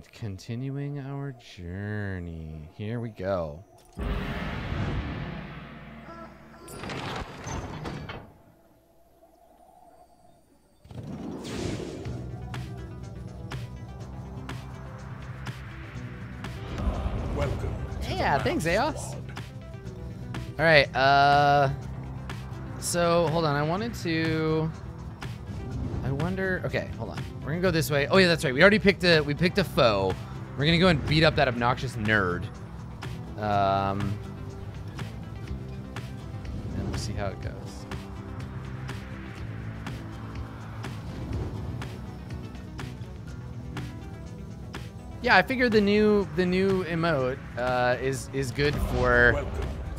right, continuing our journey. Here we go. Welcome. Yeah, thanks, Eos. All right, so hold on. I wonder. Okay, hold on. We're gonna go this way. Oh yeah, that's right. We picked a foe. We're gonna go and beat up that obnoxious nerd. And we'll see how it goes. Yeah, I figured the new emote is good for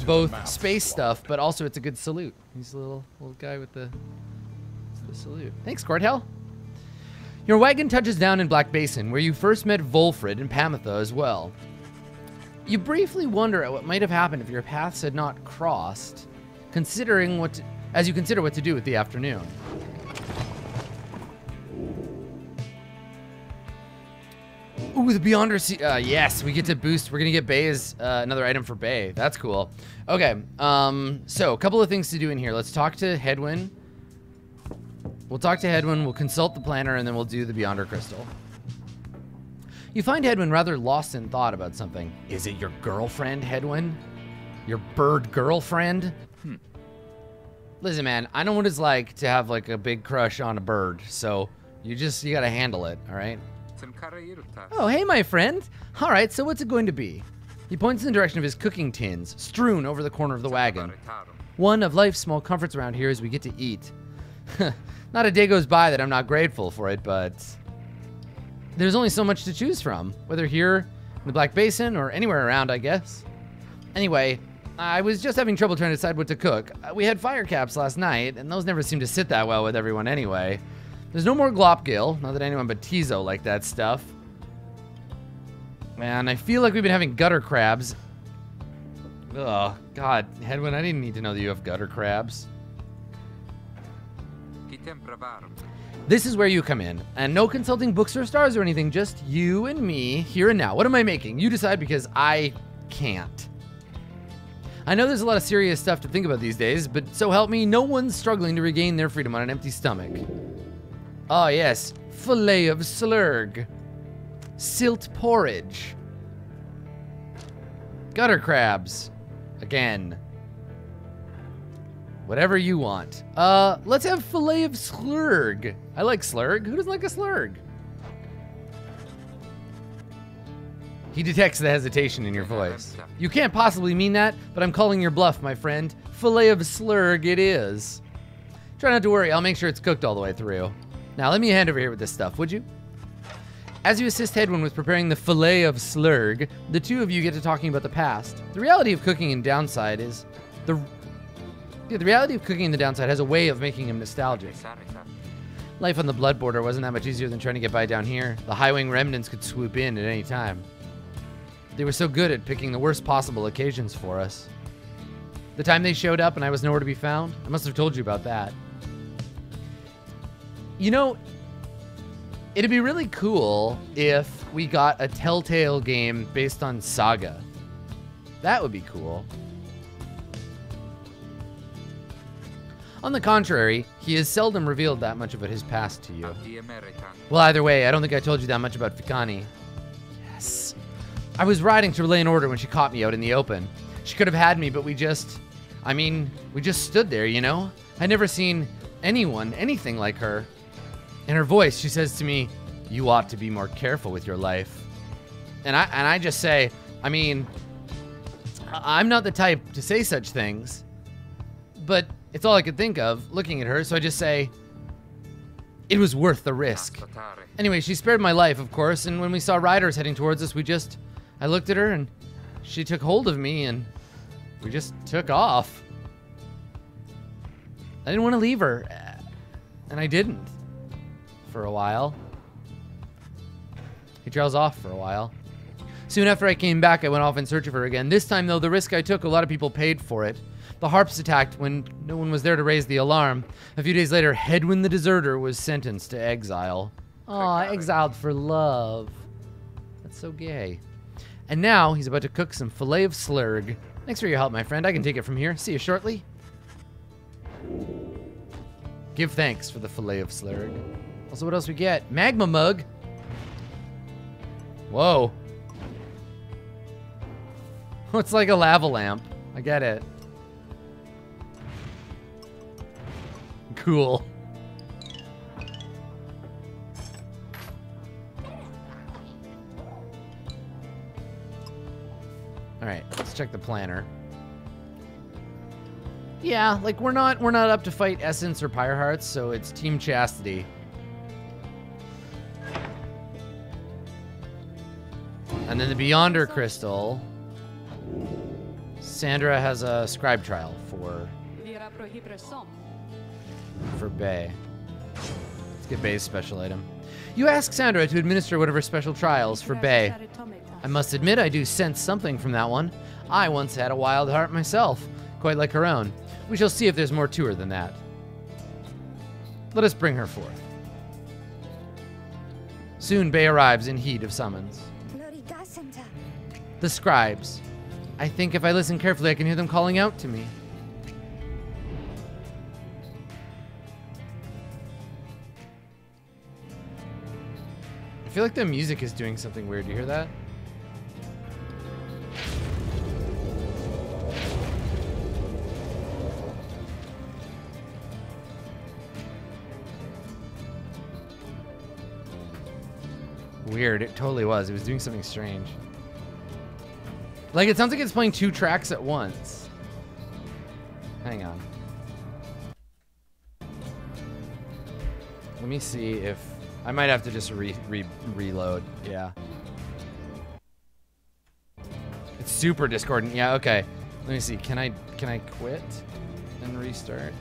both space stuff, but also it's a good salute. He's a little guy with the salute. Thanks, Courthell. Your wagon touches down in Black Basin, where you first met Volfred and Pamitha as well. You briefly wonder at what might have happened if your paths had not crossed, as you consider what to do with the afternoon. Ooh, the Beyonder yes, we get to boost. We're gonna get Bay's another item for Bay. That's cool. Okay, so a couple of things to do in here. Let's talk to Hedwyn. We'll talk to Hedwyn, we'll consult the planner, and then we'll do the Beyonder Crystal. You find Hedwyn rather lost in thought about something. Is it your girlfriend, Hedwyn? Your bird girlfriend? Listen, man, I know what it's like to have like a big crush on a bird, so you gotta handle it, all right? Oh, hey, my friend. All right, so what's it going to be? He points in the direction of his cooking tins, strewn over the corner of the wagon. One of life's small comforts around here is we get to eat. Not a day goes by that I'm not grateful for it, but there's only so much to choose from, whether here in the Black Basin or anywhere around, I guess. Anyway, I was just having trouble trying to decide what to cook. We had fire caps last night, and those never seem to sit that well with everyone anyway. There's no more Glopgill, not that anyone but Tizo like that stuff. Man, I feel like we've been having gutter crabs. Oh, God, Hedwyn, I didn't need to know that you have gutter crabs. This is where you come in, and no consulting books or stars or anything, just you and me, here and now. What am I making? You decide, because I can't. I know there's a lot of serious stuff to think about these days, but so help me, no one's struggling to regain their freedom on an empty stomach. Oh yes, fillet of slurg. Silt porridge. Gutter crabs. Again. Whatever you want. Let's have fillet of slurg. I like slurg. Who doesn't like a slurg? He detects the hesitation in your voice. You can't possibly mean that, but I'm calling your bluff, my friend. Fillet of slurg it is. Try not to worry, I'll make sure it's cooked all the way through. Now let me hand over here with this stuff, would you? As you assist Hedwyn with preparing the fillet of slurg, the two of you get to talking about the past. The reality of cooking in Downside is... The reality of cooking in the Downside has a way of making him nostalgic. Life on the blood border wasn't that much easier than trying to get by down here. The high-wing remnants could swoop in at any time. They were so good at picking the worst possible occasions for us. The time they showed up and I was nowhere to be found, I must have told you about that. You know, it'd be really cool if we got a Telltale game based on Saga. That would be cool. On the contrary, he has seldom revealed that much about his past to you. Well, either way, I don't think I told you that much about Fikani. Yes. I was riding to relay an order when she caught me out in the open. She could have had me, but we just stood there, you know? I'd never seen anyone, anything like her. In her voice, she says to me, "You ought to be more careful with your life." And I just say, I mean, I'm not the type to say such things, but it's all I could think of looking at her, so I just say, it was worth the risk. Anyway, she spared my life, of course, and when we saw riders heading towards us, I looked at her and she took hold of me and we just took off. I didn't want to leave her, and I didn't. For a while. He trails off for a while. Soon after I came back, I went off in search of her again. This time, though, the risk I took, a lot of people paid for it. The harps attacked when no one was there to raise the alarm. A few days later, Hedwyn the deserter was sentenced to exile. Aw, exiled for love. so gay. And now he's about to cook some filet of slurg. Thanks for your help, my friend. I can take it from here. See you shortly. Give thanks for the filet of slurg. Also, what else we get? Magma mug. Whoa. It's like a lava lamp. I get it. Cool. All right, let's check the planner. Yeah, like we're not up to fight Essence or Pyre Hearts, so it's Team Chastity. And then the Beyonder Crystal. Sandra has a scribe trial for Bay. Let's get Bay's special item. You ask Sandra to administer one of her special trials for Bay. I must admit I do sense something from that one. I once had a wild heart myself, quite like her own. We shall see if there's more to her than that. Let us bring her forth. Soon Bay arrives in heat of summons. The scribes. I think if I listen carefully, I can hear them calling out to me. I feel like the music is doing something weird. Do you hear that? Weird. It totally was. It was doing something strange. Like, it sounds like it's playing 2 tracks at once. Hang on. Let me see if... I might have to just reload. Yeah. It's super discordant. Yeah, okay. Let me see. Can I quit and restart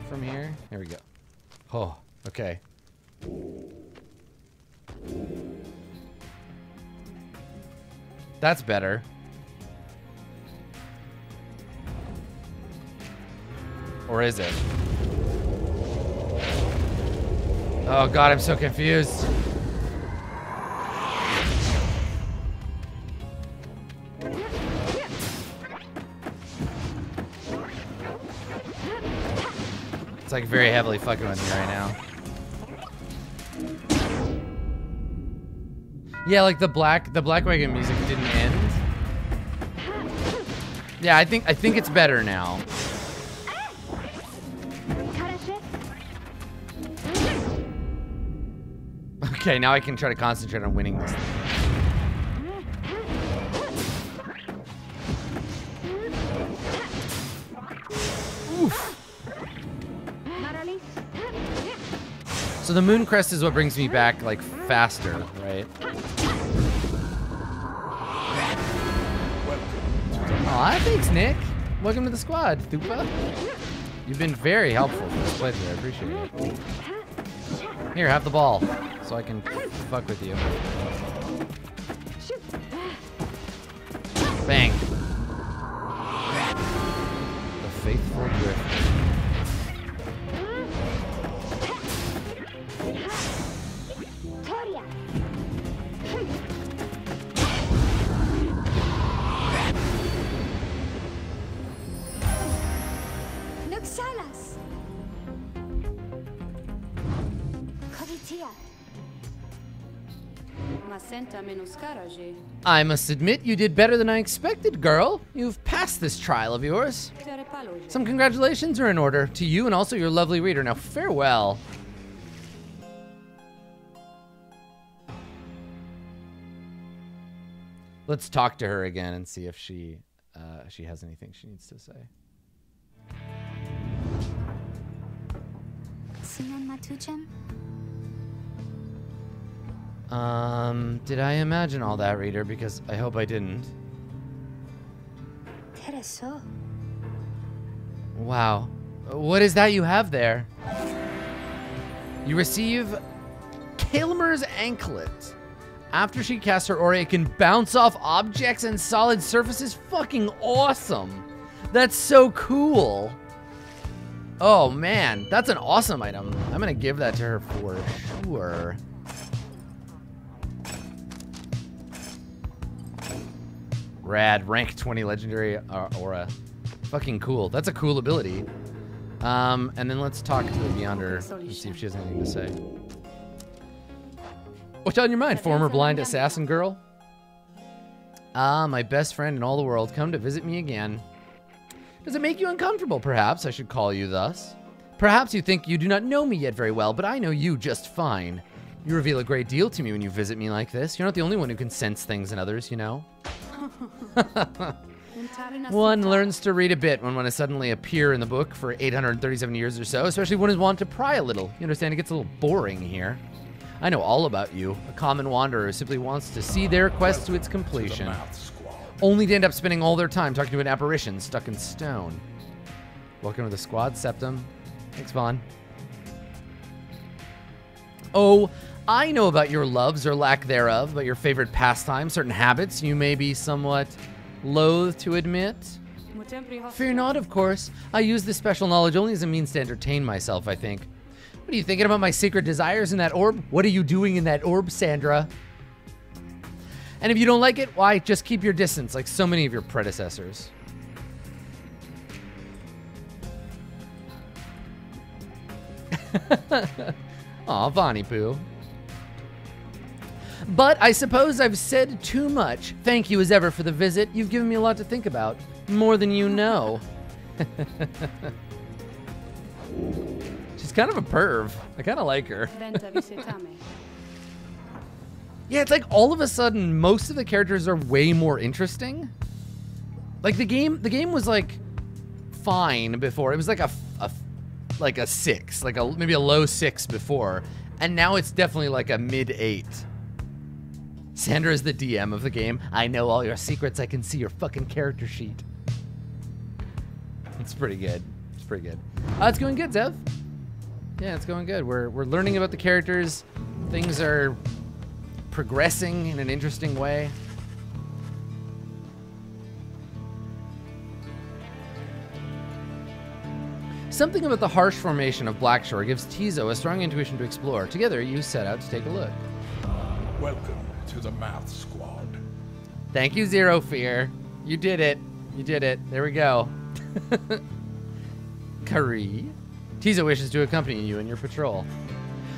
from here? Here we go. Oh, okay. That's better. Or is it? Oh god, I'm so confused. It's like very heavily fucking with me right now. Yeah, like the Black Wagon music didn't end. Yeah, I think it's better now. Okay, now I can try to concentrate on winning this thing. Oof. So the moon crest is what brings me back, like, faster, right? Aw, thanks, Nick. Welcome to the squad, Thupa. You've been very helpful for this playthrough. I appreciate it. Here, have the ball, so I can fuck with you. Bang. The faithful drift. I must admit, you did better than I expected, girl. You've passed this trial of yours. Some congratulations are in order to you and also your lovely reader. Now, farewell. Let's talk to her again and see if she has anything she needs to say. Did I imagine all that, reader? Because I hope I didn't. Wow. What is that you have there? You receive Kilmer's Anklet. After she casts her aura, it can bounce off objects and solid surfaces. Fucking awesome. That's so cool. Oh, man. That's an awesome item. I'm gonna give that to her for sure. Rad. Rank 20 legendary aura. Fucking cool. That's a cool ability. And then let's talk to the Beyonder and see if she has anything to say. What's on your mind, former blind assassin girl? Ah, my best friend in all the world, come to visit me again. Does it make you uncomfortable, perhaps I should call you thus? Perhaps you think you do not know me yet very well, but I know you just fine. You reveal a great deal to me when you visit me like this. You're not the only one who can sense things in others, you know? One learns to read a bit when one is suddenly appear in the book for 837 years or so, especially when one is wont to pry a little. You understand, it gets a little boring here. I know all about you. A common wanderer who simply wants to see their quest to its completion, only to end up spending all their time talking to an apparition stuck in stone. Welcome to the squad, Septum. Thanks, Vaughn. Oh, I know about your loves or lack thereof, about your favorite pastimes, certain habits you may be somewhat loath to admit. Fear not, of course. I use this special knowledge only as a means to entertain myself, I think. What are you thinking about my secret desires in that orb? What are you doing in that orb, Sandra? And if you don't like it, why, just keep your distance like so many of your predecessors. Aw, Vonnie Poo. But I suppose I've said too much. Thank you as ever for the visit. You've given me a lot to think about. More than you know. She's kind of a perv. I kind of like her. Yeah, it's like all of a sudden most of the characters are way more interesting. Like the game was like fine before. It was like a 6, like maybe a low 6 before, and now it's definitely like a mid 8. Sandra is the DM of the game. I know all your secrets. I can see your fucking character sheet. It's pretty good. It's pretty good. It's going good, Zev. Yeah, it's going good. We're learning about the characters. Things are progressing in an interesting way. Something about the harsh formation of Blackshore gives Tizo a strong intuition to explore. Together, you set out to take a look. Welcome to the Math Squad. Thank you, Zero Fear. You did it. You did it. There we go. Kari. Tizo wishes to accompany you in your patrol.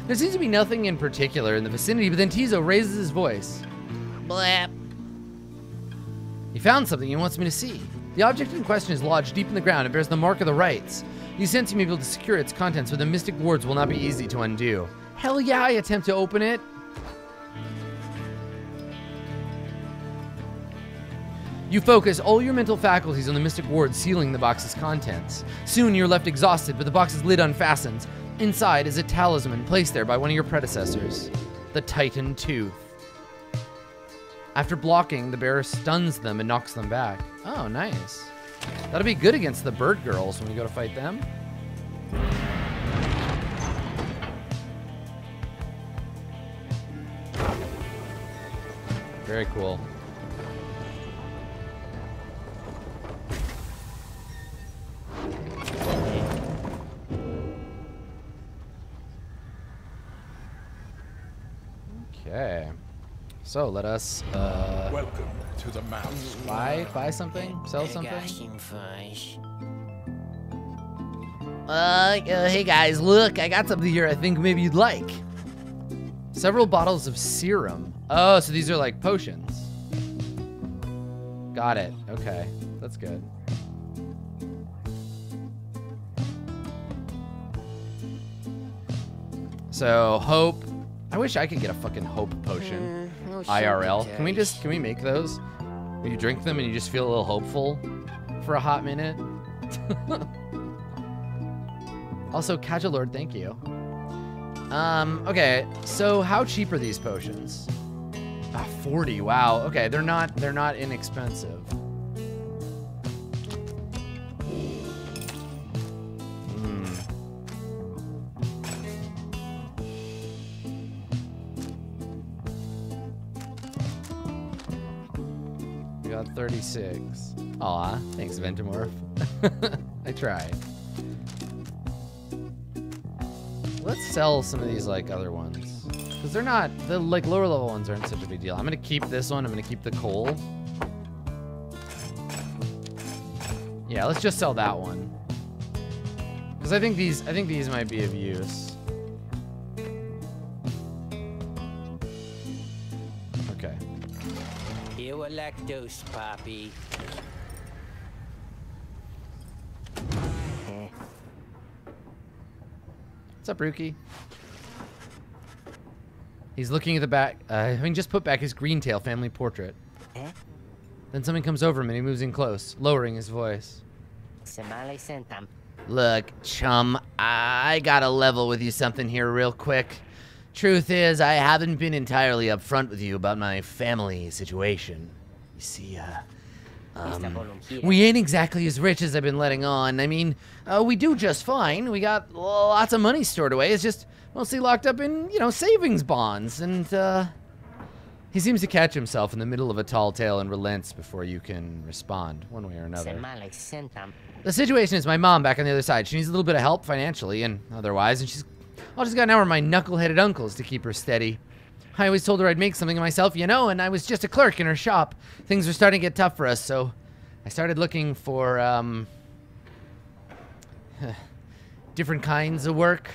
There seems to be nothing in particular in the vicinity, but then Tizo raises his voice. Blap. He found something he wants me to see. The object in question is lodged deep in the ground and bears the mark of the rites. You sense you may be able to secure its contents, but the mystic wards will not be easy to undo. Hell yeah, I attempt to open it. You focus all your mental faculties on the mystic ward sealing the box's contents. Soon you're left exhausted, but the box's lid unfastens. Inside is a talisman placed there by one of your predecessors, the Titan Tooth. After blocking, the bearer stuns them and knocks them back. Oh, nice. That'll be good against the bird girls when we go to fight them. Very cool. Okay. So let us welcome to the Math Squad. Buy something? Sell something? Hey guys, look, I got something here I think maybe you'd like. Several bottles of serum. Oh, so these are like potions. Got it. Okay. That's good. So, hope. I wish I could get a fucking hope potion. IRL. Can we make those? Where you drink them and you just feel a little hopeful for a hot minute? Also, Cajolord, thank you. Okay, so how cheap are these potions? 40, wow. Okay, they're not inexpensive. We got 36. Aw, thanks, Ventimorph. I tried. Let's sell some of these like other ones, because they're not, the like lower level ones aren't such a big deal. I'm gonna keep this one. I'm gonna keep the coal. Yeah, let's just sell that one. Because I think these might be of use. Okay. You are lactose, Poppy. What's up, Rookie? He's looking at the back, having just put back his Greentail family portrait. Then something comes over him and he moves in close, lowering his voice. Look, chum, I gotta level with you something here real quick. Truth is, I haven't been entirely upfront with you about my family situation. You see, we ain't exactly as rich as I've been letting on. I mean, we do just fine. We got lots of money stored away. It's just mostly locked up in, you know, savings bonds. And, he seems to catch himself in the middle of a tall tale and relents before you can respond, one way or another. The situation is my mom back on the other side. She needs a little bit of help financially and otherwise, and she's all she's got now are my knuckle-headed uncles to keep her steady. I always told her I'd make something of myself, you know, and I was just a clerk in her shop. Things were starting to get tough for us, so I started looking for, different kinds of work.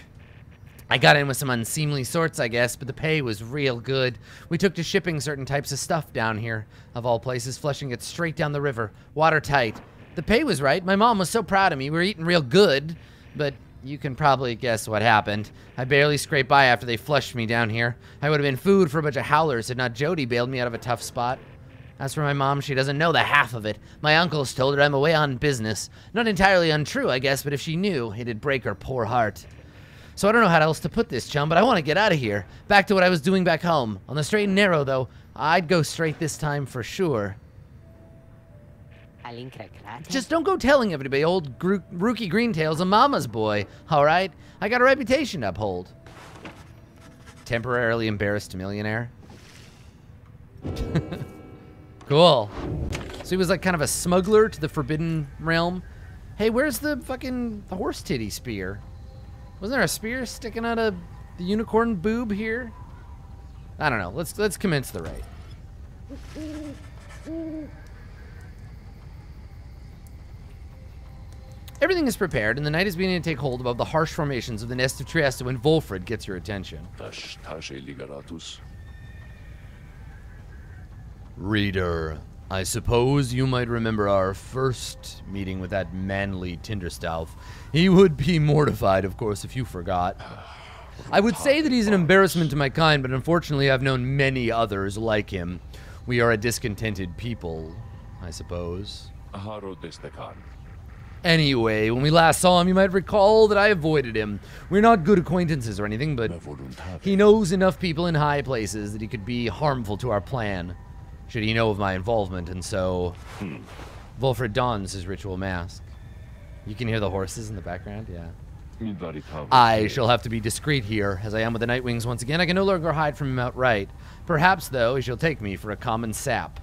I got in with some unseemly sorts, I guess, but the pay was real good. We took to shipping certain types of stuff down here, of all places, flushing it straight down the river, watertight. The pay was right. My mom was so proud of me. We were eating real good, but you can probably guess what happened. I barely scraped by after they flushed me down here. I would have been food for a bunch of howlers had not Jody bailed me out of a tough spot. As for my mom, she doesn't know the half of it. My uncles told her I'm away on business. Not entirely untrue, I guess, but if she knew, it'd break her poor heart. So I don't know how else to put this, chum, but I want to get out of here. Back to what I was doing back home. On the straight and narrow, though, I'd go straight this time for sure. Just don't go telling everybody old Rookie Greentail's a mama's boy, all right? I got a reputation to uphold. Temporarily embarrassed millionaire. Cool. So he was like kind of a smuggler to the Forbidden Realm. Hey, where's the fucking horse titty spear? Wasn't there a spear sticking out of the unicorn boob here? I don't know. Let's commence the rite. Everything is prepared, and the night is beginning to take hold above the harsh formations of the nest of Trieste when Wolfred gets your attention. Reader, I suppose you might remember our first meeting with that manly Tinderstauf. He would be mortified, of course, if you forgot. I would say that he's an embarrassment to my kind, but unfortunately I've known many others like him. We are a discontented people, I suppose. Anyway, when we last saw him, you might recall that I avoided him. We're not good acquaintances or anything, but he knows enough people in high places that he could be harmful to our plan, should he know of my involvement, and so Wolfred dons his ritual mask. You can hear the horses in the background, yeah. I shall have to be discreet here, as I am with the Nightwings once again. I can no longer hide from him outright. Perhaps, though, he shall take me for a common sap.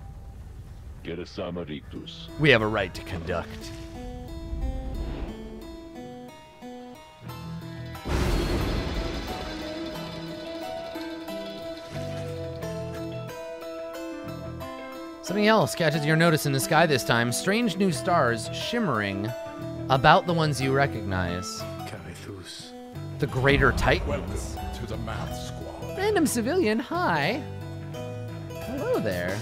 We have a right to conduct. Something else catches your notice in the sky this time. Strange new stars shimmering about the ones you recognize. The Greater Titans. Welcome to the Math Squad. Random civilian, hi. Hello there.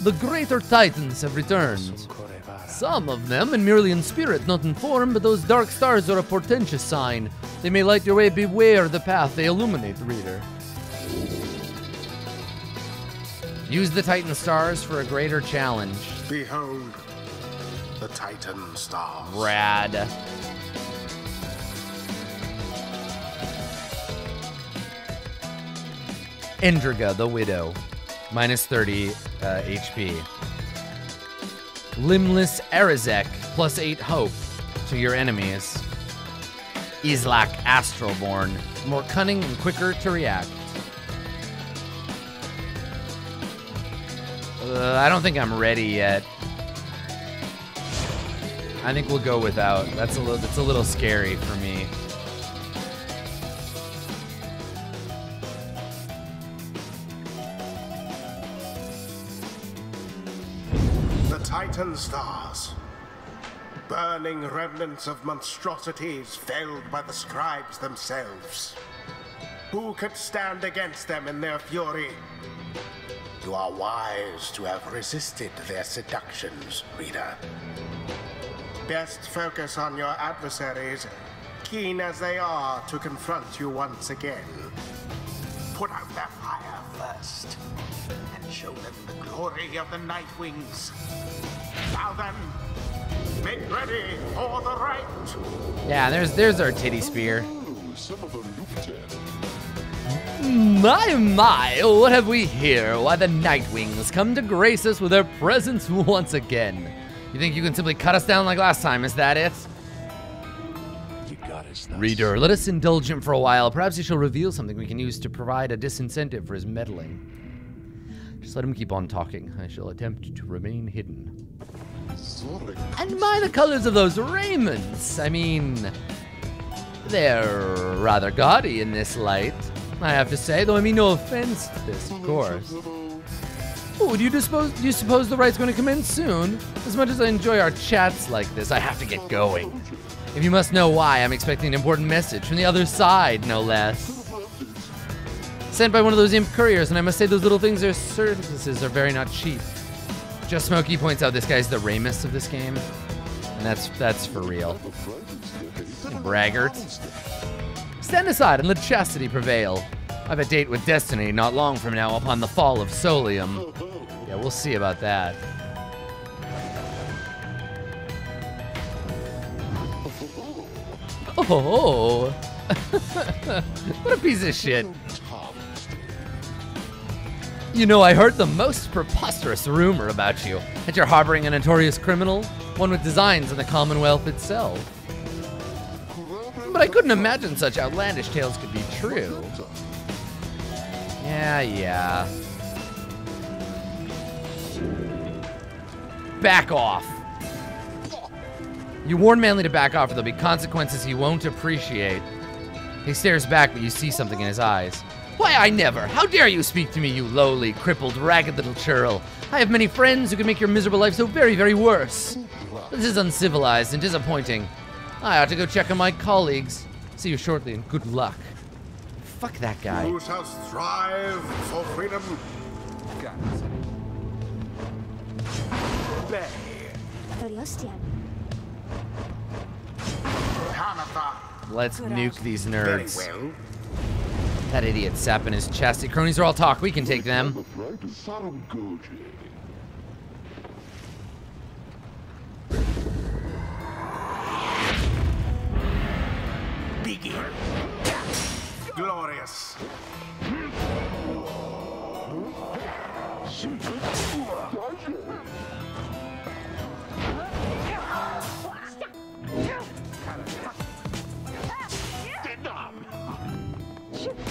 The Greater Titans have returned. Some of them, and merely in spirit, not in form, but those dark stars are a portentous sign. They may light your way. Beware the path they illuminate, reader. Use the Titan stars for a greater challenge. Behold, the Titan stars. Rad. Endriga, the Widow. Minus 30 HP. Limbless Arazek, plus 8 hope to your enemies. Islak Astralborn, more cunning and quicker to react. I don't think I'm ready yet. I think we'll go without. That's a little scary for me. The Titan stars. burning remnants of monstrosities felled by the scribes themselves. Who could stand against them in their fury? You are wise to have resisted their seductions, reader. Best focus on your adversaries, keen as they are to confront you once again. Put out their fire first, and show them the glory of the Night Wings. Now then, make ready for the rite. Yeah, there's our titty spear. Some of them looked at. My, what have we here? Why, the Night Wings come to grace us with their presence once again. You think you can simply cut us down like last time, is that it? You got us nuts. Reader, let us indulge him for a while. Perhaps he shall reveal something we can use to provide a disincentive for his meddling. Just let him keep on talking. I shall attempt to remain hidden. And my, the colors of those raiments! I mean, they're rather gaudy in this light, I have to say, though I mean no offense to this, of course. Oh, do you suppose the rite's going to commence soon? As much as I enjoy our chats like this, I have to get going. If you must know why, I'm expecting an important message from the other side, no less. Sent by one of those imp couriers, and I must say those little things, their services are very not cheap. Just Smokey points out this guy's the Ramus of this game, and that's for real. Braggart. Stand aside and let chastity prevail. I've a date with destiny not long from now upon the fall of Solium. Yeah, we'll see about that. Oh, what a piece of shit. You know, I heard the most preposterous rumor about you, that you're harboring a notorious criminal, one with designs in the Commonwealth itself. But I couldn't imagine such outlandish tales could be true. Yeah. Back off. You warn Manly to back off, or there'll be consequences he won't appreciate. He stares back, but you see something in his eyes. Why, I never! How dare you speak to me, you lowly, crippled, ragged little churl! I have many friends who can make your miserable life so very, very worse. This is uncivilized and disappointing. I ought to go check on my colleagues. See you shortly, and good luck. Fuck that guy. Who shall strive for freedom? Bay. Kanatha. Let's nuke these Very nerds. well. That idiot sap in his chest. The cronies are all talk. We can take them. Begin. Glorious.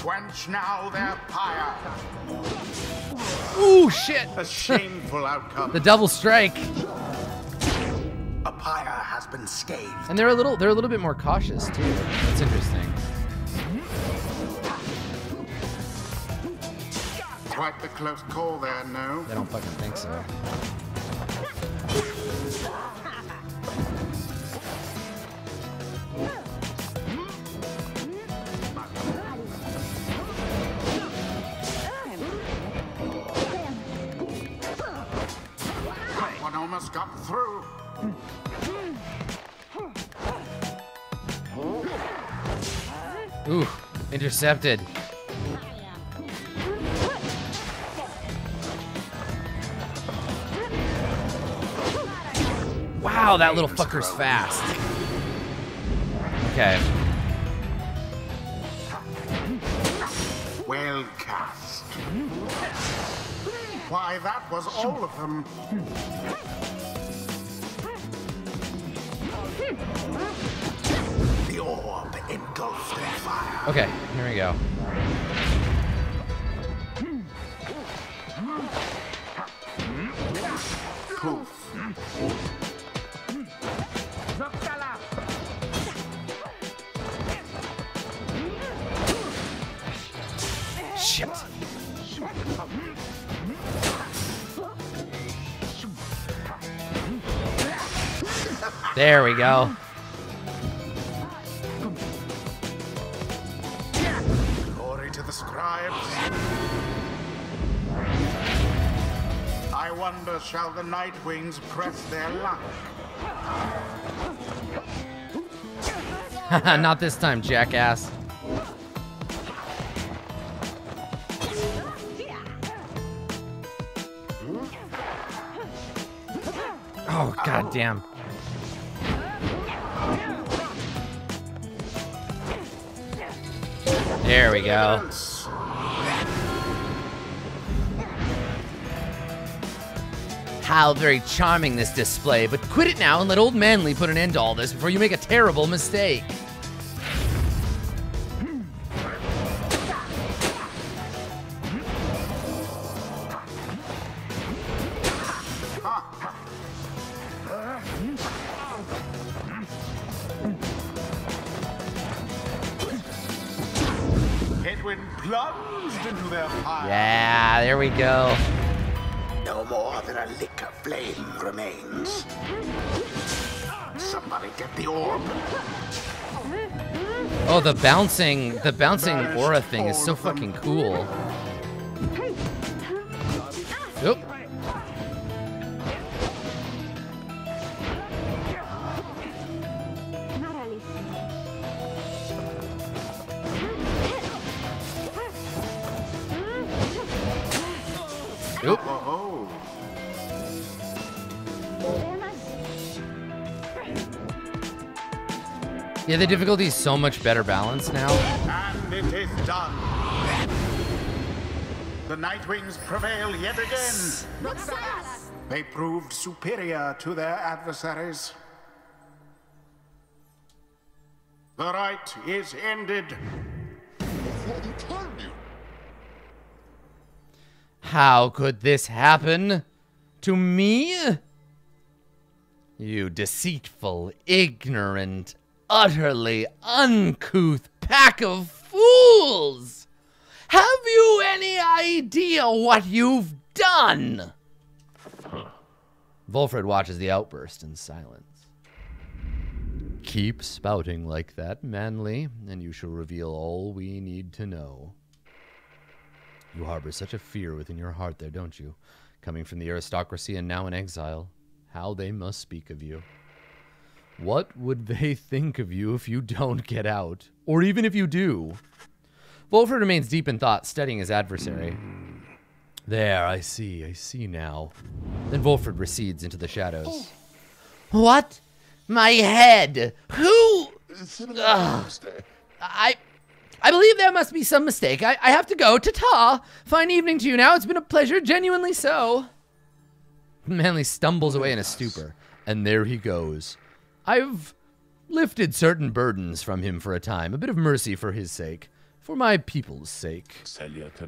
Quench now their pyre. Ooh, shit. A shameful outcome. The double strike. A pyre has been scathed. And they're a little bit more cautious too. It's interesting. Quite the close call there, no? I don't fucking think so. One almost got through. Ooh, intercepted. Wow, that little fucker's fast. Okay. Well cast. Why, that was all of them. The orb engulfed their fire. Okay, here we go. Poof. Shit. There we go. Glory to the scribes. I wonder, shall the night wings press their luck? Not this time, jackass. Oh, goddamn. There we go. How very charming this display, but quit it now and let old Manly put an end to all this before you make a terrible mistake. Headwind plunged into their fire. Yeah, there we go. No more than a lick of flame remains. Somebody get the orb. Oh, the bouncing aura thing is so fucking cool. Oop. Oop. Oh. Yeah, the difficulty is so much better balanced now. And it is done. The Nightwings prevail yet again. They proved superior to their adversaries. The rite is ended. How could this happen to me? You deceitful, ignorant, utterly uncouth pack of fools! Have you any idea what you've done? Volfred watches the outburst in silence. Keep spouting like that, Manly, and you shall reveal all we need to know. You harbor such a fear within your heart there, don't you? Coming from the aristocracy and now in exile. How they must speak of you. What would they think of you if you don't get out? Or even if you do? Volfred remains deep in thought, studying his adversary. There, I see now. Then Volfred recedes into the shadows. What? My head! Who? I believe there must be some mistake. I have to go. Ta-ta! Fine evening to you now. It's been a pleasure, genuinely so. Manly stumbles away in a stupor, and there he goes. I've lifted certain burdens from him for a time. A bit of mercy for his sake. For my people's sake.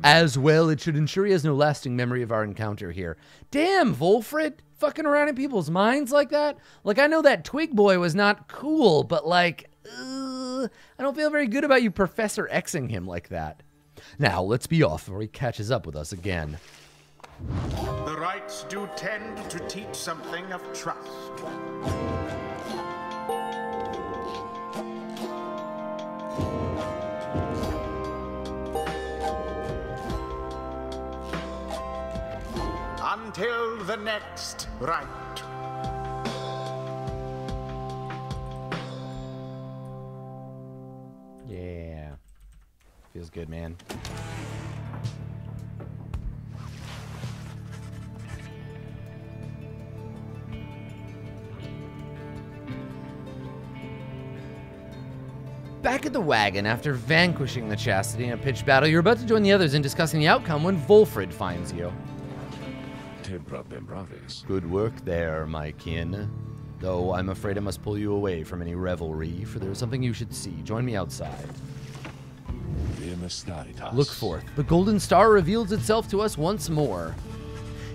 As well, it should ensure he has no lasting memory of our encounter here. Damn, Volfred. Fucking around in people's minds like that? Like, I know that Twig Boy was not cool, but like... I don't feel very good about you Professor Xing him like that. Now, let's be off before he catches up with us again. The rites do tend to teach something of trust. Until the next rite. Yeah. Feels good, man. Back at the wagon, after vanquishing the Chastity in a pitched battle, you're about to join the others in discussing the outcome when Volfred finds you. Good work there, my kin. Though I'm afraid I must pull you away from any revelry, for there's something you should see. Join me outside. Look forth. The golden star reveals itself to us once more.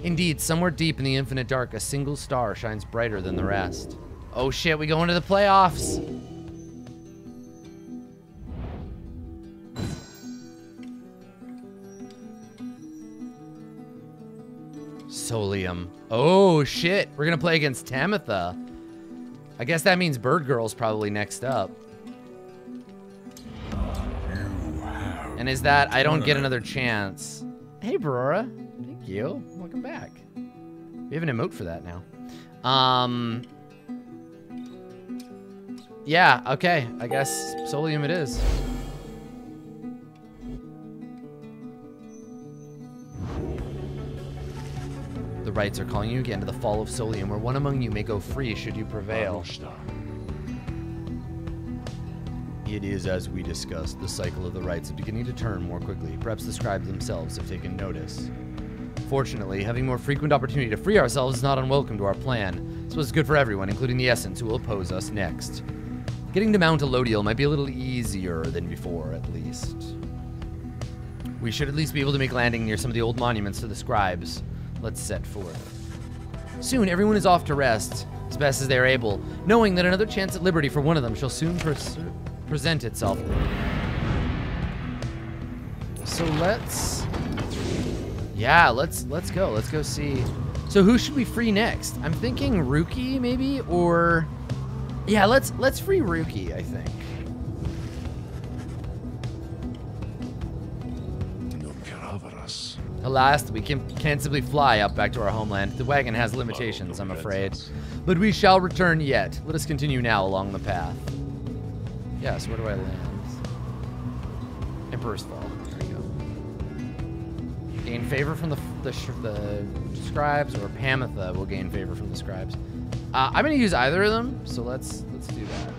Indeed, somewhere deep in the infinite dark, a single star shines brighter than the rest. Oh shit, we go into the playoffs. Solium. Oh shit, we're gonna play against Tamitha. I guess that means Bird Girl's probably next up. And is that I don't get another chance? Hey, Barora. Thank you. Welcome back. We have an emote for that now. Yeah, okay. I guess Solium it is. The rites are calling you again to the fall of Solium, where one among you may go free should you prevail. It is as we discussed. The cycle of the rites is beginning to turn more quickly. Perhaps the scribes themselves have taken notice. Fortunately, having more frequent opportunity to free ourselves is not unwelcome to our plan. So it's good for everyone, including the Essence, who will oppose us next. Getting to Mount Elodiel might be a little easier than before, at least. We should at least be able to make landing near some of the old monuments to the scribes. Let's set forth. Soon, everyone is off to rest, as best as they are able, knowing that another chance at liberty for one of them shall soon present itself. So let's go. Let's go see. So who should we free next? I'm thinking Ruki, maybe, or yeah, let's free Ruki, I think. Alas, we can't simply fly up back to our homeland. The wagon has limitations, I'm afraid. But we shall return yet. Let us continue now along the path. Yeah, so where do I land? Emperor's Fall. There we go. Gain favor from the scribes, or Pamitha will gain favor from the scribes. I'm gonna use either of them, so let's do that.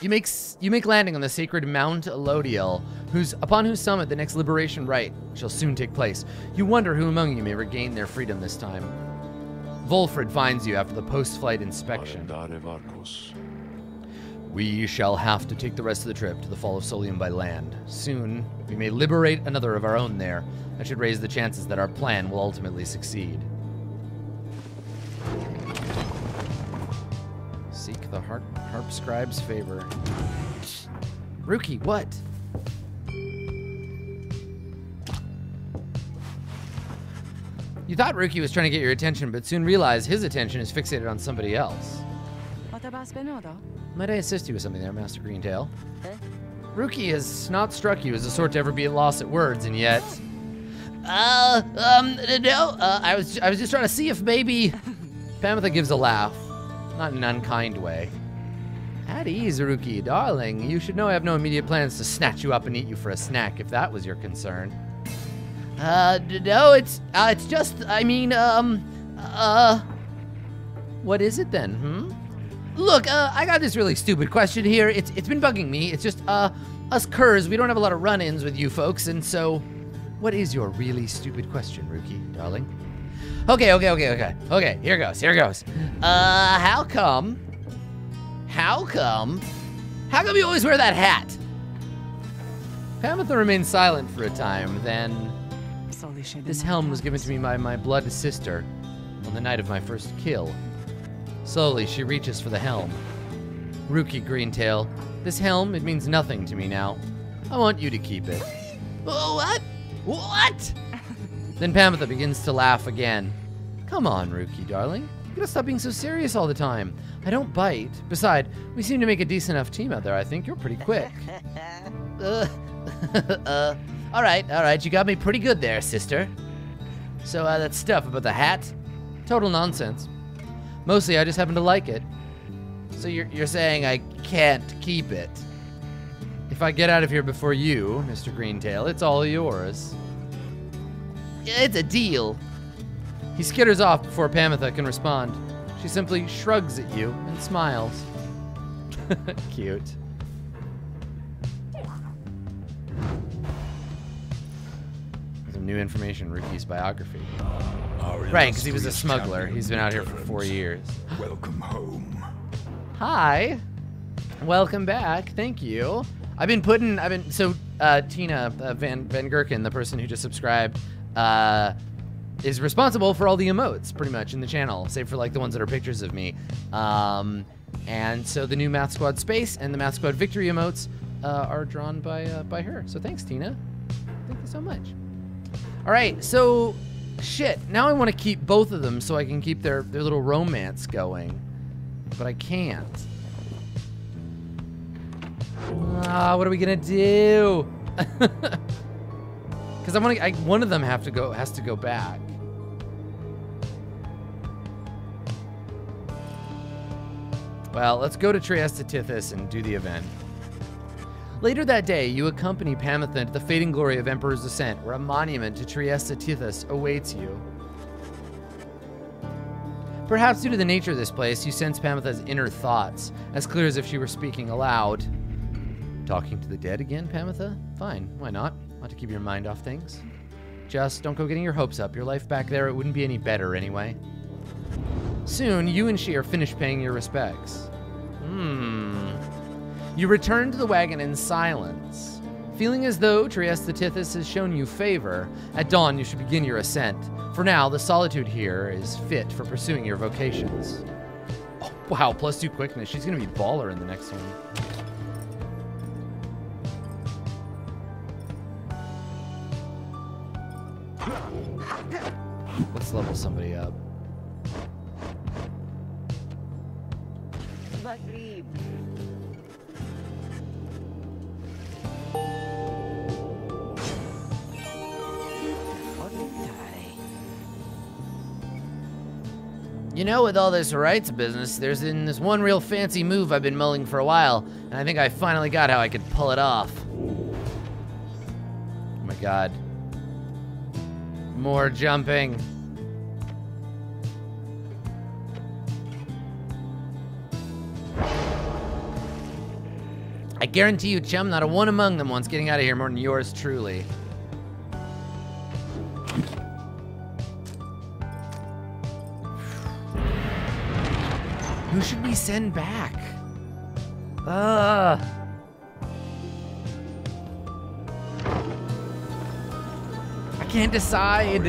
You make landing on the sacred Mount Elodiel, upon whose summit the next liberation rite shall soon take place. You wonder who among you may regain their freedom this time. Volfred finds you after the post-flight inspection. We shall have to take the rest of the trip to the fall of Solium by land. Soon, we may liberate another of our own there. That should raise the chances that our plan will ultimately succeed. Seek the harp scribe's favor. Ruki, what? You thought Ruki was trying to get your attention, but soon realized his attention is fixated on somebody else. Might I assist you with something there, Master Greentail? Ruki has not struck you as the sort to ever be at loss at words, and yet... no, I was just trying to see if maybe... Pamitha gives a laugh, not in an unkind way. At ease, Ruki, darling. You should know I have no immediate plans to snatch you up and eat you for a snack, if that was your concern. No, it's just, I mean, what is it then, Look, I got this really stupid question here. It's been bugging me. It's just, us curs, we don't have a lot of run-ins with you folks, and so, what is your really stupid question, Ruki, darling? Okay, here goes. How come you always wear that hat? Pamitha remained silent for a time, then... This helm was given to me by my blood sister on the night of my first kill. Slowly, she reaches for the helm. Ruki, Greentail, this helm, it means nothing to me now. I want you to keep it. What? What? Then Pamitha begins to laugh again. Come on, Ruki, darling. You gotta stop being so serious all the time. I don't bite. Besides, we seem to make a decent enough team out there. I think you're pretty quick. All right. You got me pretty good there, sister. So, that stuff about the hat? Total nonsense. Mostly, I just happen to like it. So you're saying I can't keep it? If I get out of here before you, Mr. Greentail, it's all yours. It's a deal. He skitters off before Pamitha can respond. She simply shrugs at you and smiles. Cute. Some new information, Ruki's biography. Right, because he was a smuggler. He's been out here for 4 years. Welcome home. Hi. Welcome back. Thank you. So Tina Van Gherkin, the person who just subscribed, is responsible for all the emotes, pretty much, in the channel, save for, like, the ones that are pictures of me. And so the new Math Squad Space and the Math Squad Victory emotes are drawn by her. So thanks, Tina. Thank you so much. All right, so Shit, now I want to keep both of them so I can keep their little romance going. But I can't. Ah, what are we gonna do? Because one of them has to go back. Well, let's go to Trieste Tithys and do the event. Later that day, you accompany Pamitha to the fading glory of Emperor's Ascent, where a monument to Trieste Tithys awaits you. Perhaps due to the nature of this place, you sense Pamitha's inner thoughts, as clear as if she were speaking aloud. Talking to the dead again, Pamitha? Fine, why not? Want to keep your mind off things. Just don't go getting your hopes up. Your life back there, it wouldn't be any better anyway. Soon, you and she are finished paying your respects. You return to the wagon in silence. Feeling as though Trieste Tithys has shown you favor, at dawn you should begin your ascent. For now, the solitude here is fit for pursuing your vocations. Oh, wow, +2 quickness. She's gonna be baller in the next one. Let's level somebody up. You know, with all this rights business, there's been this one real fancy move I've been mulling for a while, and I think I finally got how I could pull it off. Oh my god. More jumping. I guarantee you, chum, not a one among them wants getting out of here more than yours truly. Who should we send back? I can't decide.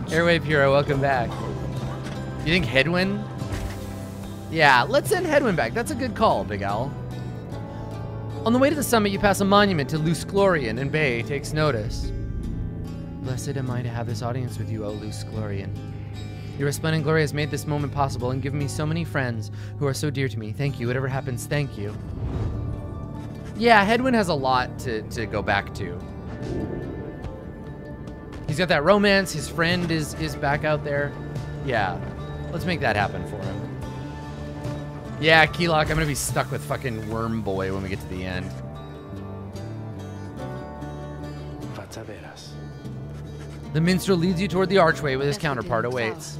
Airwave Hero, welcome back. You think Headwind? Yeah, let's send Headwind back. That's a good call, Big Owl. On the way to the summit, you pass a monument to Luce Glorian, and Bay takes notice. Blessed am I to have this audience with you, O Luce Glorian. Your resplendent glory has made this moment possible and given me so many friends who are so dear to me. Thank you. Whatever happens, thank you. Yeah, Headwind has a lot to go back to. He's got that romance. His friend is back out there. Yeah, let's make that happen for him. Yeah, Keylock, I'm gonna be stuck with fucking Worm Boy when we get to the end. The minstrel leads you toward the archway where his counterpart awaits.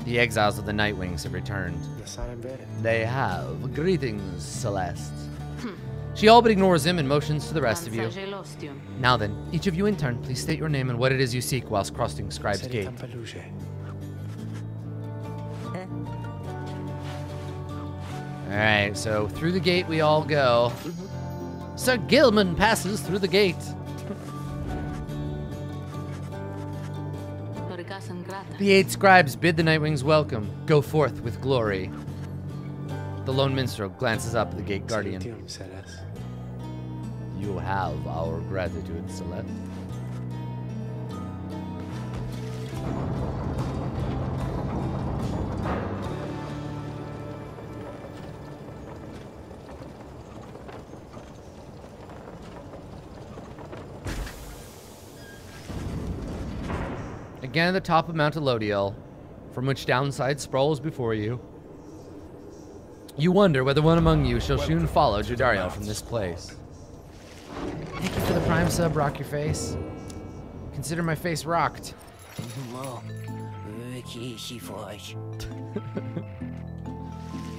The exiles of the Nightwings have returned. They have. Greetings, Celeste. She all but ignores him and motions to the rest of you. Now then, each of you in turn, please state your name and what it is you seek whilst crossing Scribe's Gate. Alright, so through the gate we all go. Sir Gilman passes through the gate. The 8 scribes bid the Nightwings welcome. Go forth with glory. The lone minstrel glances up at the gate guardian. You have our gratitude, Celeste. Again at the top of Mount Elodiel, from which downside sprawls before you. You wonder whether one among you shall soon follow Judariel from this place. Thank you for the prime sub, Rock Your Face. Consider my face rocked.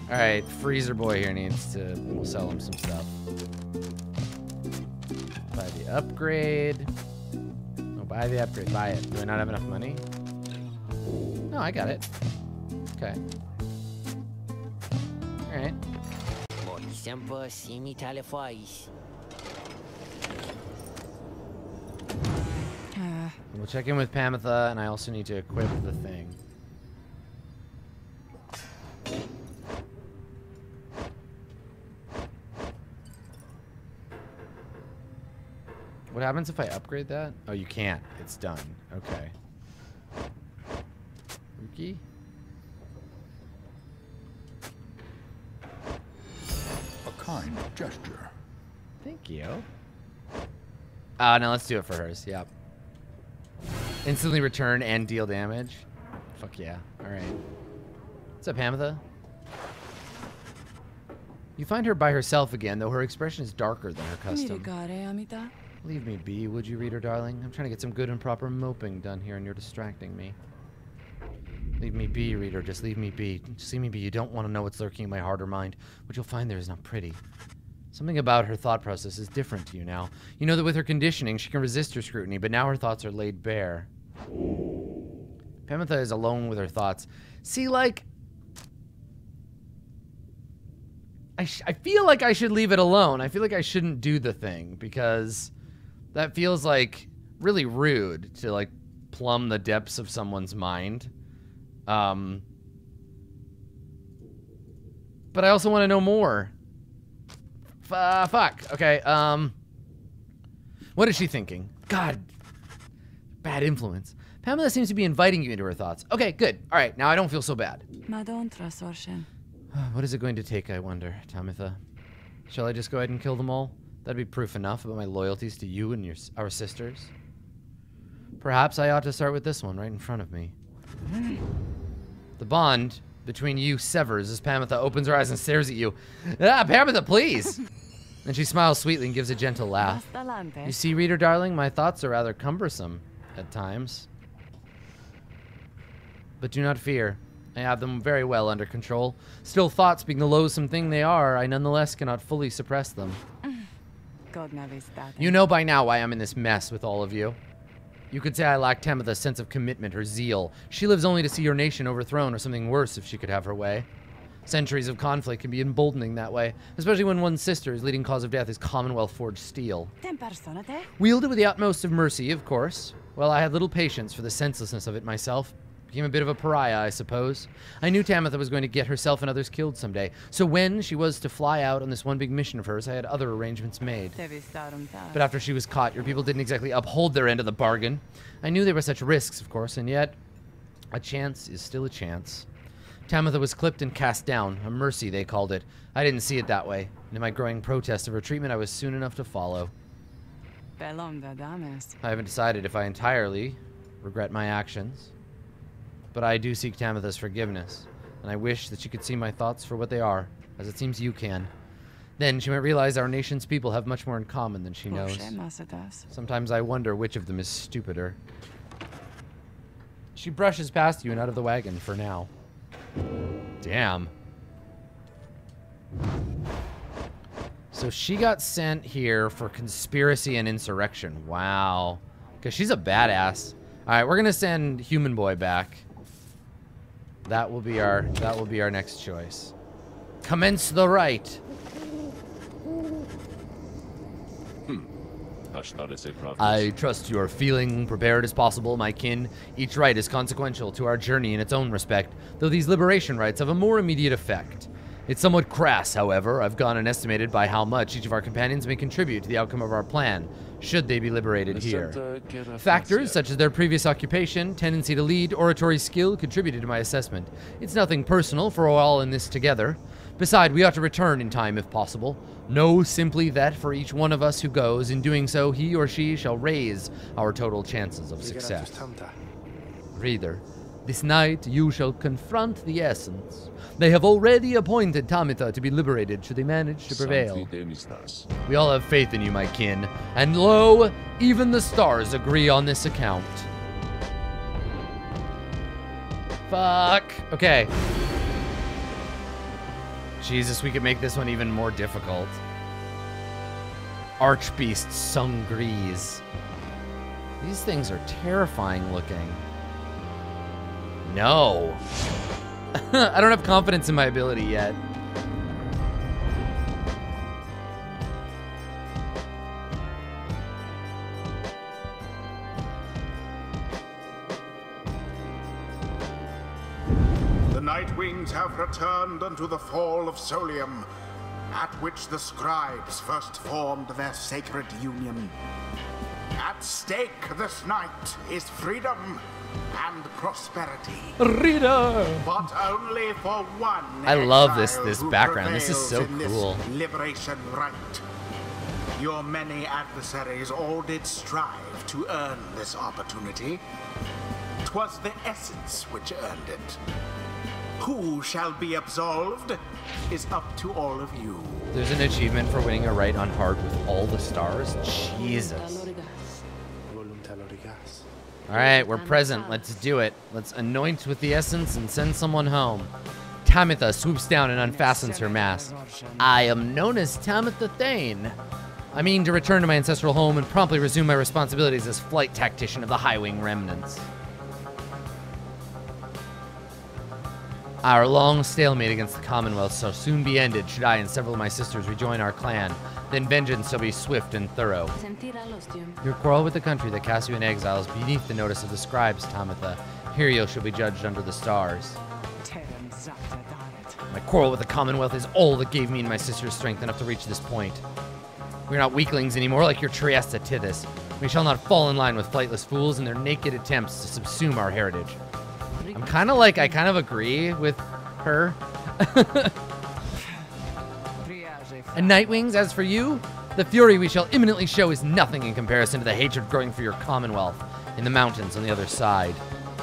Alright, Freezer Boy here needs to... We'll sell him some stuff. Buy the upgrade. Buy the upgrade. Buy it. Do I not have enough money? No, I got it. Okay. Alright. We'll check in with Pamitha, and I also need to equip the thing. What happens if I upgrade that? Oh, you can't. It's done. Okay. Rookie? A kind gesture. Thank you. No, let's do it for hers. Yep. Instantly return and deal damage. Fuck yeah. Alright. What's up, Hamitha? You find her by herself again, though her expression is darker than her custom. Leave me be, would you, reader darling? I'm trying to get some good and proper moping done here, and you're distracting me. Leave me be, reader. Just leave me be. Just leave me be. You don't want to know what's lurking in my heart or mind. What you'll find there is not pretty. Something about her thought process is different to you now. You know that with her conditioning, she can resist her scrutiny, but now her thoughts are laid bare. Hamitha is alone with her thoughts. See, like... I feel like I should leave it alone. I feel like I shouldn't do the thing, because that feels, like, really rude to, like, plumb the depths of someone's mind. But I also want to know more. Fuck. Okay, what is she thinking? God. Bad influence. Pamela seems to be inviting you into her thoughts. Okay, good. Alright, now I don't feel so bad. What is it going to take, I wonder, Tamitha? Shall I just go ahead and kill them all? That'd be proof enough about my loyalties to you and our sisters. Perhaps I ought to start with this one right in front of me. The bond between you severs as Pamitha opens her eyes and stares at you. Ah, Pamitha, please! And she smiles sweetly and gives a gentle laugh. You see, reader darling, my thoughts are rather cumbersome at times. But do not fear. I have them very well under control. Still, thoughts being the loathsome thing they are, I nonetheless cannot fully suppress them. You know by now why I'm in this mess with all of you. You could say I lack Tamitha's sense of commitment or zeal. She lives only to see your nation overthrown, or something worse if she could have her way. Centuries of conflict can be emboldening that way, especially when one's sister's leading cause of death is Commonwealth-forged steel. Wielded with the utmost of mercy, of course. Well, I had little patience for the senselessness of it myself. Became a bit of a pariah, I suppose. I knew Tamitha was going to get herself and others killed someday, so when she was to fly out on this one big mission of hers, I had other arrangements made. But after she was caught, your people didn't exactly uphold their end of the bargain. I knew there were such risks, of course, and yet a chance is still a chance. Tamitha was clipped and cast down, a mercy they called it. I didn't see it that way, and in my growing protest of her treatment, I was soon enough to follow. I haven't decided if I entirely regret my actions. But I do seek Tamitha's forgiveness, and I wish that she could see my thoughts for what they are, as it seems you can. Then she might realize our nation's people have much more in common than she knows. Sometimes I wonder which of them is stupider. She brushes past you and out of the wagon for now. Damn. So she got sent here for conspiracy and insurrection. Wow. Because she's a badass. Alright, we're gonna send Human Boy back. That will be our next choice. Commence the rite. I trust you are feeling prepared as possible, my kin. Each rite is consequential to our journey in its own respect, though these liberation rites have a more immediate effect. It's somewhat crass, however. I've gone and estimated by how much each of our companions may contribute to the outcome of our plan, should they be liberated here. Factors such as their previous occupation, tendency to lead, oratory skill contributed to my assessment. It's nothing personal, for we're all in this together. Besides, we ought to return in time if possible. Know simply that for each one of us who goes, in doing so, he or she shall raise our total chances of success. Reader, this night you shall confront the essence. They have already appointed Tamitha to be liberated should they manage to prevail. We all have faith in you, my kin, and lo, even the stars agree on this account. Fuck. Okay. Jesus, we could make this one even more difficult. Archbeast Sungrees. These things are terrifying looking. No. I don't have confidence in my ability yet. The Night Wings have returned unto the fall of Solium. at which the scribes first formed their sacred union. At stake this night is freedom and prosperity. Rita! But only for one. I love exile this who background. This is so prevails in cool. this liberation rite. Your many adversaries all did strive to earn this opportunity. 'Twas the essence which earned it. Who shall be absolved is up to all of you. There's an achievement for winning a rite on hard with all the stars. Jesus. All right, we're present. Let's do it. Let's anoint with the essence and send someone home. Tamitha swoops down and unfastens her mask. I am known as Tamitha Thane. I mean to return to my ancestral home and promptly resume my responsibilities as flight tactician of the Highwing Remnants. Our long stalemate against the Commonwealth shall soon be ended should I and several of my sisters rejoin our clan. Then vengeance shall be swift and thorough. Your quarrel with the country that cast you in exile is beneath the notice of the scribes, Tamitha. Here you shall be judged under the stars. My quarrel with the Commonwealth is all that gave me and my sisters strength enough to reach this point. We're not weaklings anymore like your Trieste Tithys. We shall not fall in line with flightless fools and their naked attempts to subsume our heritage. I'm kind of like, I kind of agree with her. And Nightwings, as for you, the fury we shall imminently show is nothing in comparison to the hatred growing for your Commonwealth in the mountains on the other side.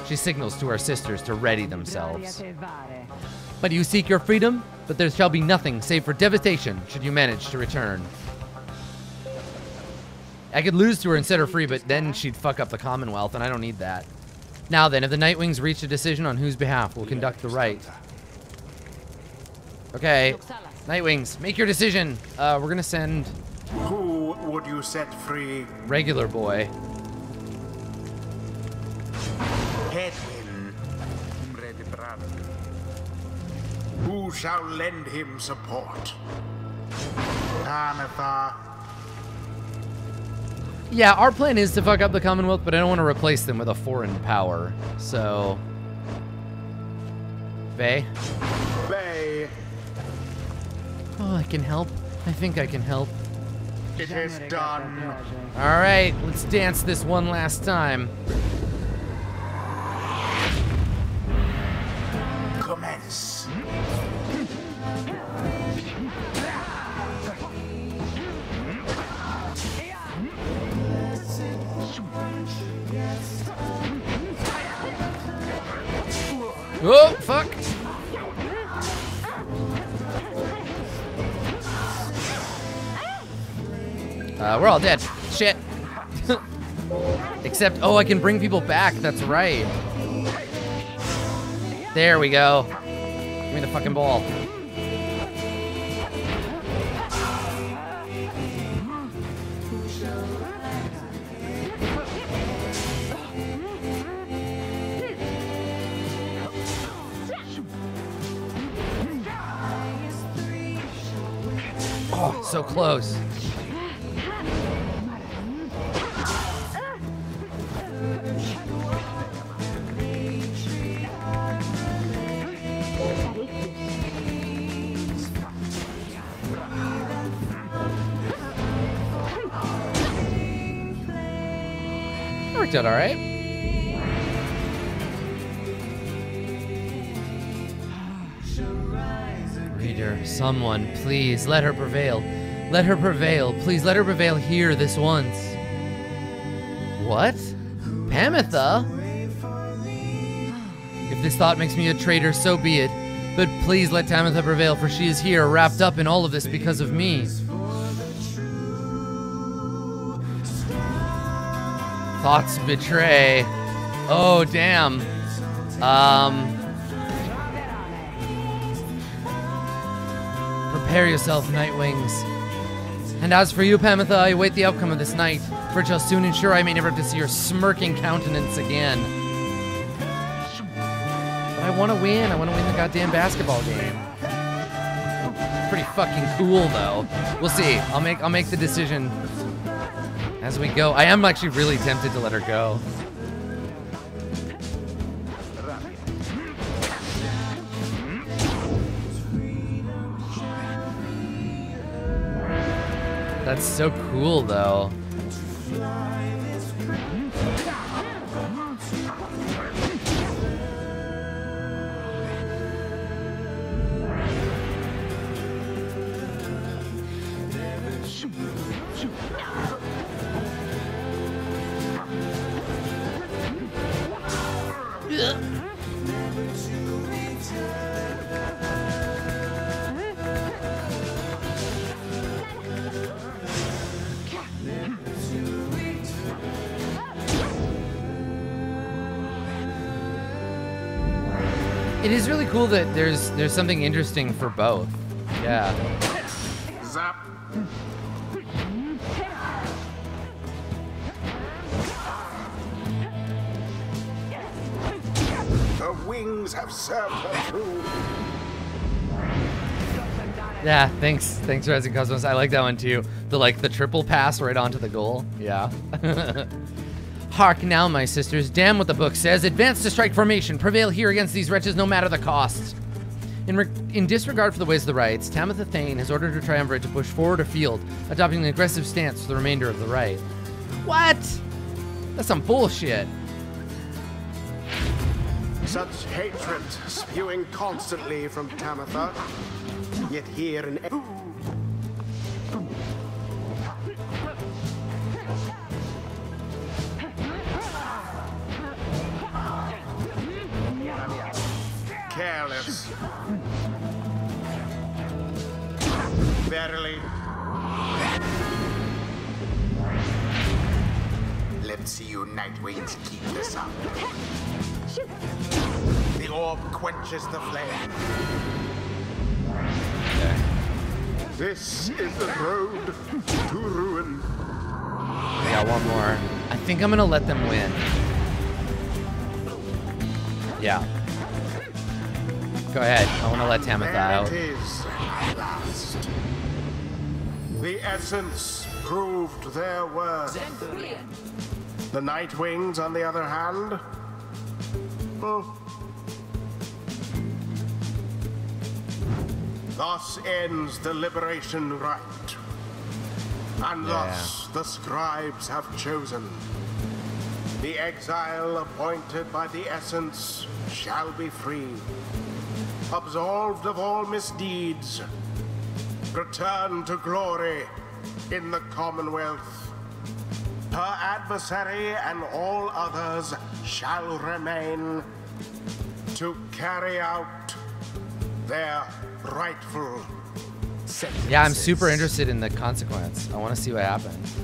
She signals to her sisters to ready themselves. But you seek your freedom, but there shall be nothing save for devastation should you manage to return. I could lose to her and set her free, but then she'd fuck up the Commonwealth, and I don't need that. Now then, have the Nightwings reached a decision on whose behalf we'll conduct the rite? Okay, Nightwings, make your decision. We're gonna send... Who would you set free? Regular boy. Hedwin. Who shall lend him support? Tamitha. Yeah, our plan is to fuck up the Commonwealth, but I don't want to replace them with a foreign power. So... Vey? Bay. Oh, I can help. I think I can help. It is done. Alright, let's dance this one last time. Commence. Oh, fuck! We're all dead. Shit. Except, oh, I can bring people back. That's right. There we go. Give me the fucking ball. Oh, so close. Worked out all right. Reader, someone, please let her prevail. Let her prevail. Please let her prevail here this once. What? Pamitha? If this thought makes me a traitor, so be it. But please let Tamitha prevail, for she is here, wrapped up in all of this because of me. Thoughts betray. Oh, damn. Prepare yourself, Nightwings. And as for you, Pamitha, I await the outcome of this night, for it shall soon ensure I may never have to see your smirking countenance again. But I want to win. I want to win the goddamn basketball game. Pretty fucking cool, though. We'll see. I'll make the decision as we go. I am actually really tempted to let her go. That's so cool, though. It is really cool that there's something interesting for both. Yeah. Zap. Her wings have served her true. Yeah, thanks, Rising Cosmos. I like that one too. The triple pass right onto the goal. Yeah. Hark now, my sisters. Damn what the book says. Advance to strike formation. Prevail here against these wretches, no matter the cost. In disregard for the ways of the rites, Tamitha Thane has ordered her triumvirate to push forward afield, adopting an aggressive stance for the remainder of the rite. What? That's some bullshit. Such hatred spewing constantly from Tamitha, yet here in... Careless. Verily. Let's see you Nightwings keep this up. The orb quenches the flame. Okay. This is the road to ruin. We got one more. I think I'm gonna let them win. Yeah. Go ahead. I want to let Tamitha out. There it is, at last. The essence proved their worth. The Nightwings, on the other hand, thus ends the liberation rite. And thus the scribes have chosen. The exile appointed by the essence shall be free, absolved of all misdeeds, return to glory in the Commonwealth. Her adversary and all others shall remain to carry out their rightful sentences. Yeah, I'm super interested in the consequence. I want to see what happens.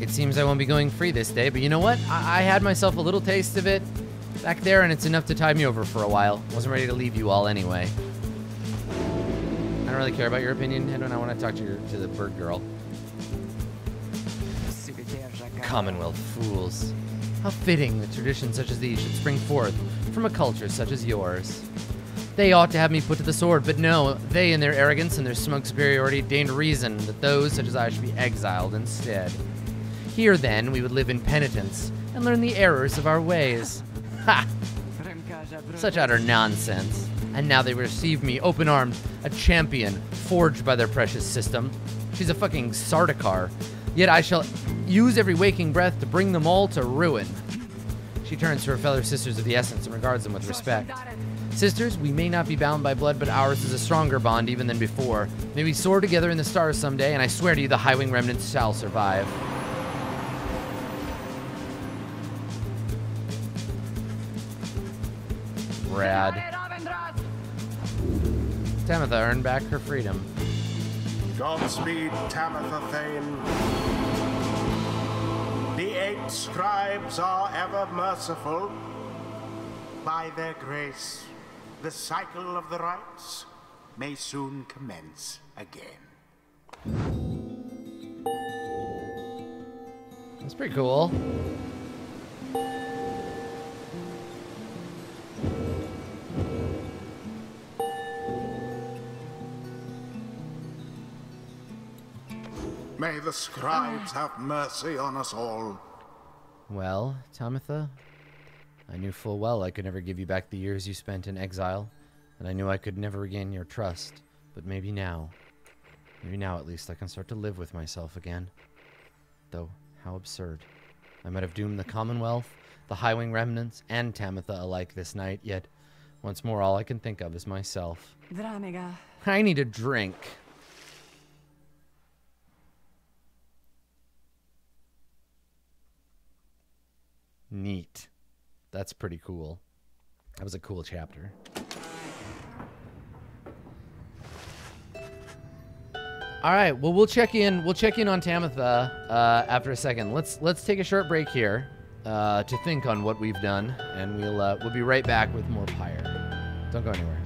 It seems I won't be going free this day, but you know what? I had myself a little taste of it back there, and it's enough to tide me over for a while. Wasn't ready to leave you all anyway. I don't really care about your opinion, Hedwin. I want to talk to the bird girl. Commonwealth fools. How fitting that traditions such as these should spring forth from a culture such as yours. They ought to have me put to the sword, but no, they in their arrogance and their smug superiority deigned reason that those such as I should be exiled instead. Here then we would live in penitence and learn the errors of our ways. Ha! Such utter nonsense. And now they receive me open-armed, a champion, forged by their precious system. She's a fucking Sardaukar. Yet I shall use every waking breath to bring them all to ruin. She turns to her fellow sisters of the essence and regards them with respect. Sisters, we may not be bound by blood, but ours is a stronger bond even than before. May we soar together in the stars someday, and I swear to you the Highwing remnants shall survive. Rad. Tamitha earned back her freedom. Godspeed, Tamitha Thane. The 8 scribes are ever merciful. By their grace, the cycle of the rites may soon commence again. That's pretty cool. May the scribes have mercy on us all. Well, Tamitha, I knew full well I could never give you back the years you spent in exile, and I knew I could never regain your trust. But maybe now at least I can start to live with myself again. Though, how absurd. I might have doomed the Commonwealth, the Highwing remnants, and Tamitha alike this night, yet once more all I can think of is myself. Dramega. I need a drink. Neat. That's pretty cool. That was a cool chapter. All right, well we'll check in on Tamitha after a second. Let's take a short break here to think on what we've done, and we'll be right back with more Pyre. Don't go anywhere.